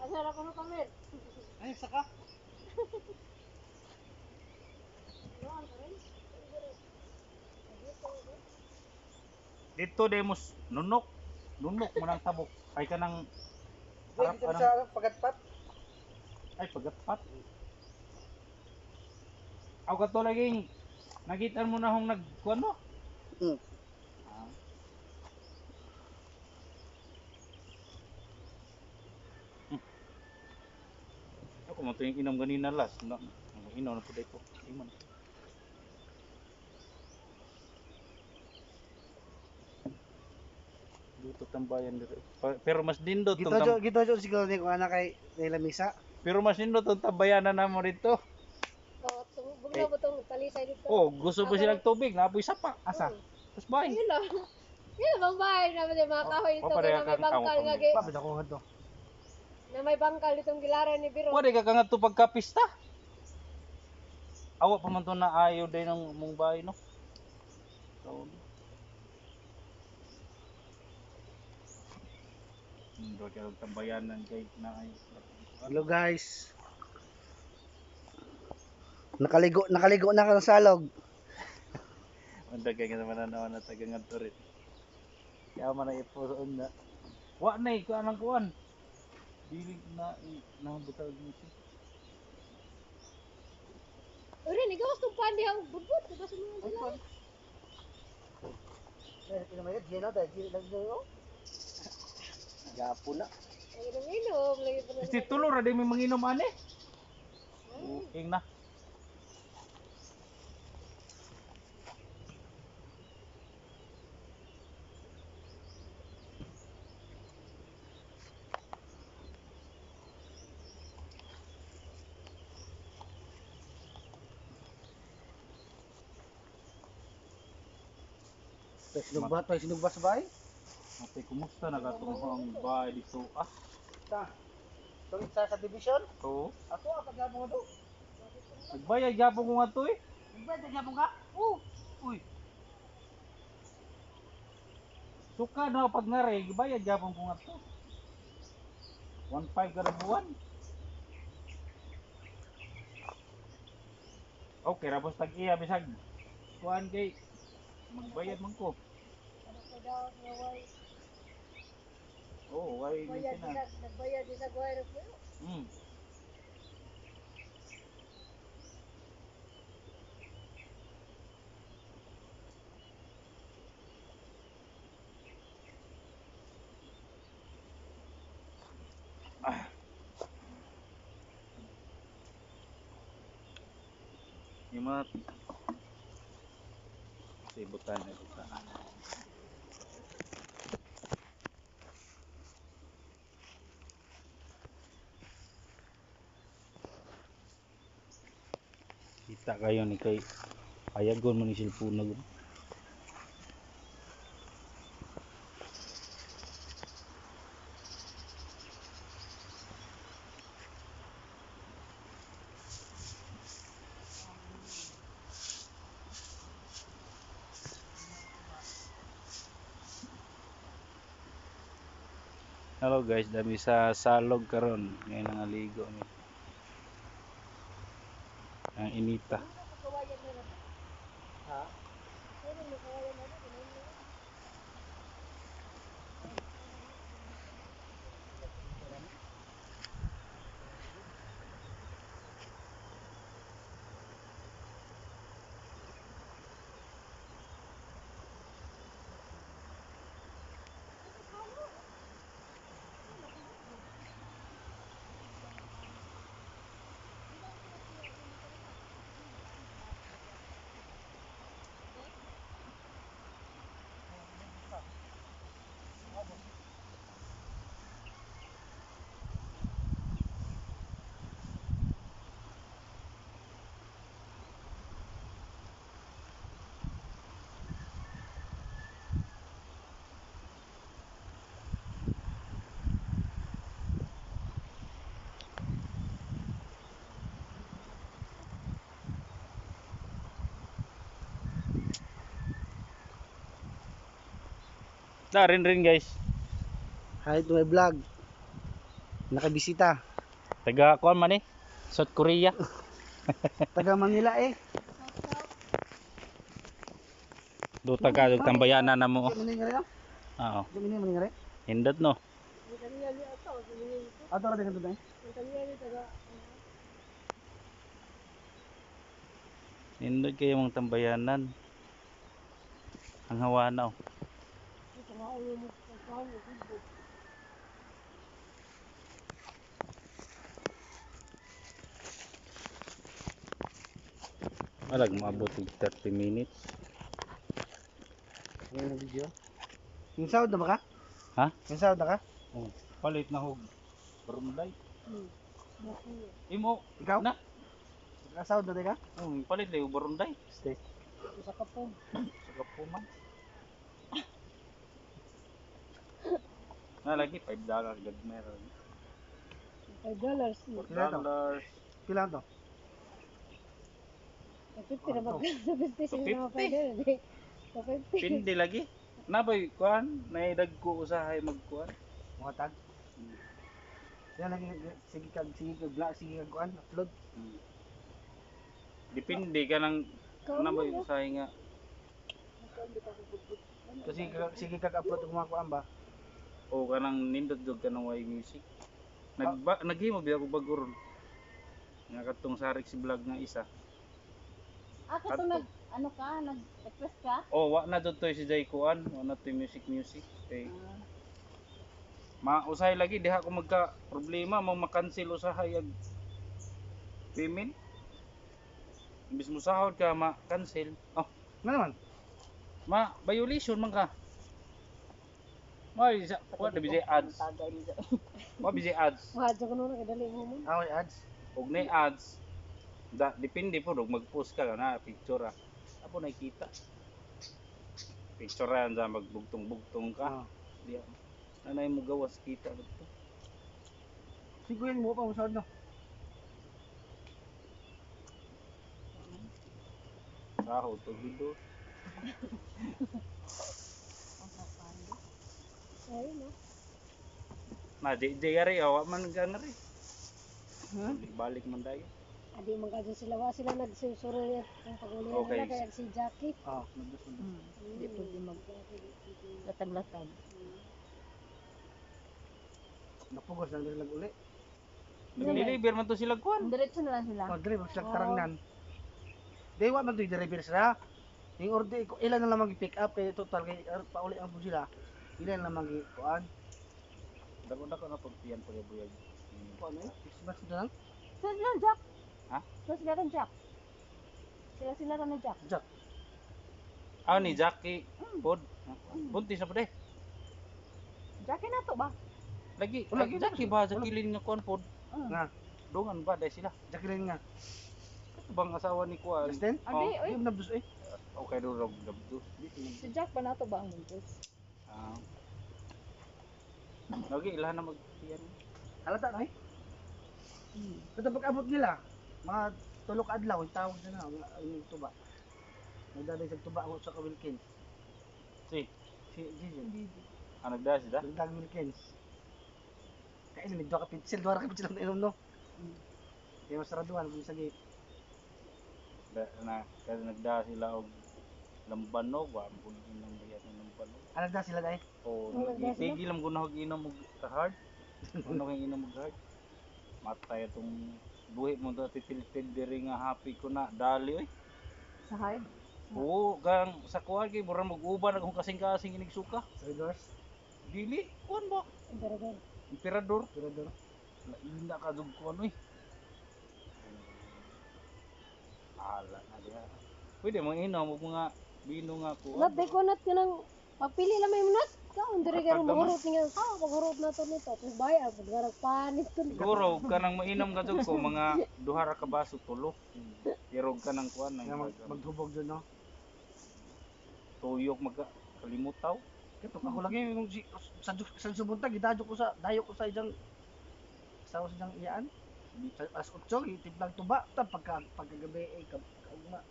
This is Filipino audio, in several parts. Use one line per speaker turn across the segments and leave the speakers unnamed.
Asal ako ng kamil.
Ay, saka.
Dito demos nunok. Nunok manang tabok. Ay kanang
Harap dito sa pagatpat.
ay pagatpat. Aw kato laging nagitan mo na hong nagkuan mo.
Hmm.
Ah. Ako mo to yung inom ganina last. Inom na po dito. Iman. Dito tambayan dito. Pero mas dindot
Gito
tong
jo, gito jo siguro ni ko anak kay nila misa.
pero mas dindot tong tambayanan namo dito.
Bugnaw mo itong talisay dito.
Oh, gusto ba silang tubig? Napoy sapa. Asa? Tapos bay.
Yun lang. Yun bang bahay naman yung mga kahoy ito.
pareha
Na may
kang
bangkal
awak
nga.
kami.
Babid ako nga to.
Na may bangkal itong gilaran ni Biro.
Pwede ka nga to pagkapista. Awa pa man to na ayaw din ng mong bahay no. So, do ka tambayanan kay na ay.
Hello guys. Nakaligo na ka sa salog.
Anda kay nga naman na taga ngadto rin. Kaya man ay ipuson na. Wa na ko anang kuan. Dili na nabutag ni siya.
Urin, ikaw itong pandi ang budbud. Diba sa mga gilaran?
Eh, pinamaya Gino dahil nagdo. Gapo na.
Lagi nang inom. Lagi pa
Si tulo ra di may manginom ani. Ing na.
Tayo sinugba sa bahay.
Ate, kumusta nagatong ang bahay dito? Ah,
Ta. Tuloy sa division.
oo.
Ako pagyapo ko do.
Nagbayad gyapon ko nga to eh.
Nagbayad gyapon ka?
Uy. Suka na pag ngare, gibayad gyapon ko nga to. 1.5 kada buwan. Okay, rapos tag iya bisag kuan kay magbayad man ko.
Ano ko daw nga way.
Oo, why maintenance?
Nagbayad di sa guway na po.
Hmm. Ah. Yung mga ibutan na ibutan. Kita kayo ni kay ayagon mo ni cellphone na gud. Hello guys, dami sa salog karon. Ngayon nangaligo mi. Ang inita.
Kawayan na lang.
Ha?
Ano mo kawayan na lang?
Na rin guys.
Hi to my vlog. Nakabisita.
Taga kuan man eh. South Korea.
Taga Manila eh.
Do taga og tambayanan na mo.
Di man nga rin.
Oo.
Di man nga rin.
Hindot no.
Ang kanya ni ato, sabihin ko.
Ato ra dengan tuday.
Ang kanya ni taga
Hindot kayo mong tambayanan. Ang hawanaw.
ito nga ulo mo pagkaon mo bubot.
Walag maabot og 30 minutes.
Ngayon ang video. Yung sahod na ba ka?
Ha?
Yung sahod na ka?
Oh, palit na hog. Barunday.
Nakuha.
Imo
Ikaw?
na.
Nakasahod na tayo ka?
Palit na yung barunday.
Stay.
Isa ka po.
Sa kapuman. Na lagi $5 gad meron.
$5.
Kila to?
$4.
Pila to?
50 na mag 50 sila na
50.
pwede. So 50.
Pindi lagi. Naboy kuan, naidag ko usahay magkuan.
Mga tag. Yan lagi sige kag vlog sige kag kuan upload.
Depende ka nang naboy usahay nga.
Kasi sige kag upload og mga kuan ba?
O kanang nindot jud ka ng way music. Naghimo biya ko bago ron. Nga katong sarik si vlog nga isa.
Ako to ano ka, nag-request ka?
Oh, wa na dud toy si Jay kuan, wa na toy music. Okay. Usahay lagi diha ko magka problema mo makancel usahay ag payment. Imbis mo sahod ka ma-cancel. Oh,
Nga naman.
violation man ka. May wa na bijay ads. Wa bijay ads.
Wahad sa kuno kadali mo mo.
Away ads.
Og nay ads. Depende po og mag-post ka na picture. Apo nakita. Picture yan sa magbugtong-bugtong ka. Di nanay mo gawas kita dito.
Siguin mo pa ang sahod no.
Sahod to dito.
Ay no.
Na di ari awa man gana ri. Balik man dayo.
Adi man kadto sila wa sila nagsusuro niya ang pagulian
Okay.
nila kaya si Jackie.
Oh, nandus.
Hindi pwede mag latag-latag.
Napugos lang nila uli.
Nag-deliver man to sila kuan.
Diretso na lang sila.
Oh, dire mo silang tarangnan. Dewa man to driver sila. Yung order ko ilan na lang mag-pick up kay total kay pauli ang sila. Ilan na lang kuan.
Dako-dako na pagtiyan pa buyag.
Kuan eh. Christmas na lang.
Sila Jack.
Ha?
Sila kan Jack. Sila kan Jack.
Jack.
Ni Jackie pod. Buntis na pod eh.
Jackie na to ba?
Lagi
Wala,
lagi Jackie ba sa kilin nga kuan pod.
Nga.
Dungan ba dai sila?
Jack rin nga.
Bang asawa ni kuan.
Justin?
Adi, oy.
Yung nabdus eh.
Okay do rog dabdo.
Si Jack ba na to ba ang buntis?
Ah. Lagi ilahan na magtiyan.
Halata na eh. Ito pag-abot nila, mga tulok adlaw, yung tawag na ang tuba. Nagdaday sa tuba ako sa Wilkins.
Si,
Si Gigi.
nagdas da.
Nagdag Wilkins. Kaya ilan, dua ka pitsil ang nainom no. Kaya masaraduhan kung sa gate.
Kasi nagdas sila og lambanog, wa mo inong bayat ng lambanog.
Ano na sila dahil?
O
Nagdas sila?
tigil lang guna og inom og hard. Ano kay inom og hard? Matay itong buhi mo to titil-til diri nga happy ko na dali oy.
Sa hard?
Oo, gang sa kuha kay mura mag-uban akong kasing-kasing inig suka.
Traders?
Dili, kuan ba?
Emperador.
Emperador.
Trador?
Lainda ka dug kuan oy. Ala na diha. Pwede mo inom og mga bino nga kuan.
Not day ko nat kanang pagpili lang may nat. Kaon diri ka
Pagdama.
magurot niya. Magurot na to nito. Tapos bayar pag garag panik to.
Siguro kanang mainom ka dug ko mga duha ra ka baso tulo. Irog ka ng kuan
Nga
nang
maghubog dyan no.
tuyok magkalimutaw.
Ito ako lagi yung sa subuntag, dayo ko sa isang sa isang iyaan. Sa alas 8, itiblang tuba. Pagkagabi kagma.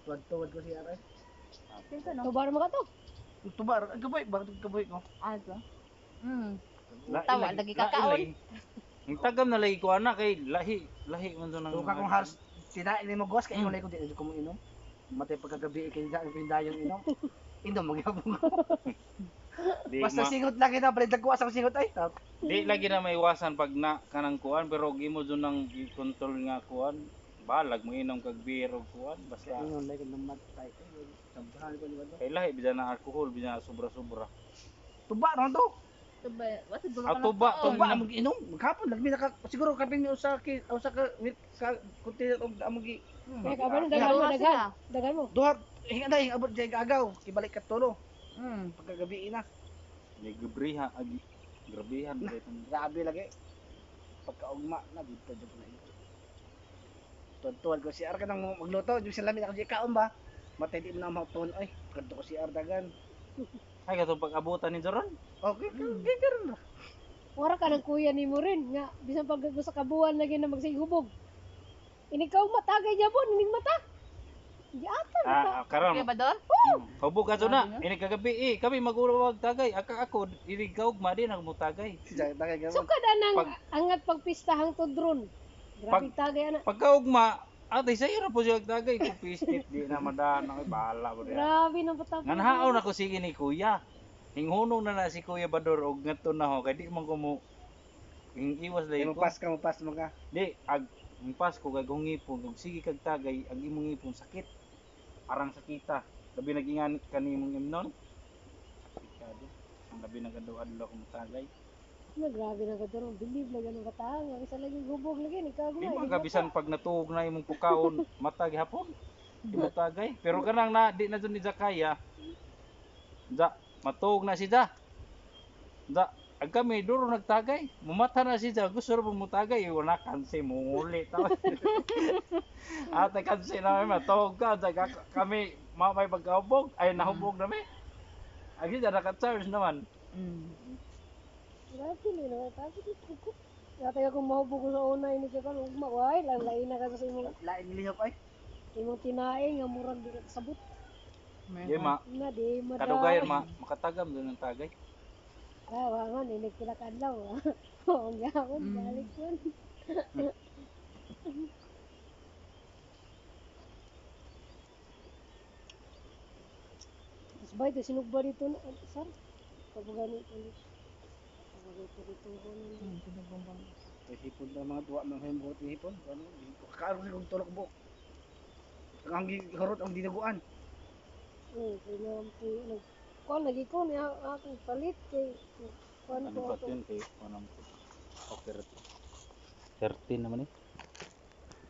Tuwad ko siya rin.
Pinsa no? Tubar mo ka to.
Tuba, gaboy, bakit gaboy ko?
Ato.
Tawa, lagi kakaon.
Ang tagam na lagi ko anak kay lahi man to nang.
So ka kung halos sinain mo gos kay ulay ko di ko mo inom. Matay pagkagabi kay sa pindayon inom. Inom magyapon ko.
Di,
Basta singot lang ina pala dagwas ako singot ay.
di lagi na maiwasan pag na kanang kuan pero gimo dun nang i-control nga kuan. Balag mo inom kag beer o kuan basta
Inom lay ko namatay. Sambahan ko ni ba?
kay lahi bisan na alcohol bisan na sobra-sobra.
Tuba ra to.
Wala siguro
Ah, tuba,
Tuba amog inom. Maghapon lagmi naka siguro kapin ni usa ka kunti og amog
Kaya ka ba dagan mo.
duha hinga na abot jay agaw kibalik ka tulo
Hmm.
pagkagabi na.
May gabriha agi grabihan kay itong
Grabe lagi. Pagkaugma na dito jud na ito. Tuwan ko si Ar ka nang magluto, jud sila mi ako di kaon ba. Matay di mo na mauton oy. Kadto ko si Ar dagan.
ay katong pag-abutan ni Joron.
Okay, karon ra.
Wara ka ng kuya ni mo rin nga bisan pag sa kabuan lagi na magsigubog. Inikaw matagay jabon ining mata. Giatan ta.
Karon
Okay ba doon?
hubog ka na. Ini kagabi kami mag-uwag tagay. Ako dili kaugma din ang mutagay.
Dagay ka.
So kada nang
Pag-
angat pagpistahang tudron. Grabe tagay ana.
Pagkaugma atay sa ira po siya tagay ko pistit di na madana kay bahala mo diha.
Grabe nang patapos.
Ngan haon ako sige ni kuya. Hinghunong na si Kuya Bador og ngadto na ho kay di man ko mo iwas lay
Mo
ko.
pas mo ka.
Di ag ang Pasko kay kung ngipon kung sige kag tagay ang imong ngipon sakit. Arang sakita. Labi nagingan kanimong imnon. Sakit ang labi nagado-adlo ko matagay.
Na grabe na kadto. Believe na ganun katang. Ang isa lagi gubog lagi ni kag
Di man kabisan pag natuog na imong pukaon matag hapon. Di mo tagay. Pero kanang na di na dun ni Zakaya. Matuog na si Ja. Ag kami duro nagtagay. Mumata na si Ja. Gusto rin mutagay. Wala kansi muli. Ate kansi na may matuog ka. Kami may pagkahubog. Ay nahubog na may. Ag si Ja naka-charge naman.
Grabe ni na tapos ko. Yata akong mahubog ko sa una ini ka kan ugma way lain na ka sa imong
Lain lihok ay.
imong tinae nga murag di ka sabot.
Di ma.
Na di mo
Kadugayan makatagam doon ng tagay.
wangan ini pila kadlaw. Oo gyapon balik man. Mas bay to sinugba dito na sir. Pagani ulit. Pagani dito ko
Hipon na mga tuwa ng himbuot ni hipon. Ano? Kaaro si kong tulok buok. Ang harot ang dinaguan.
Pinampi nag kon lagi ko ni akong palit kay kon
Ano
ko
ba
ako.
yun kay anong okay 13 naman eh.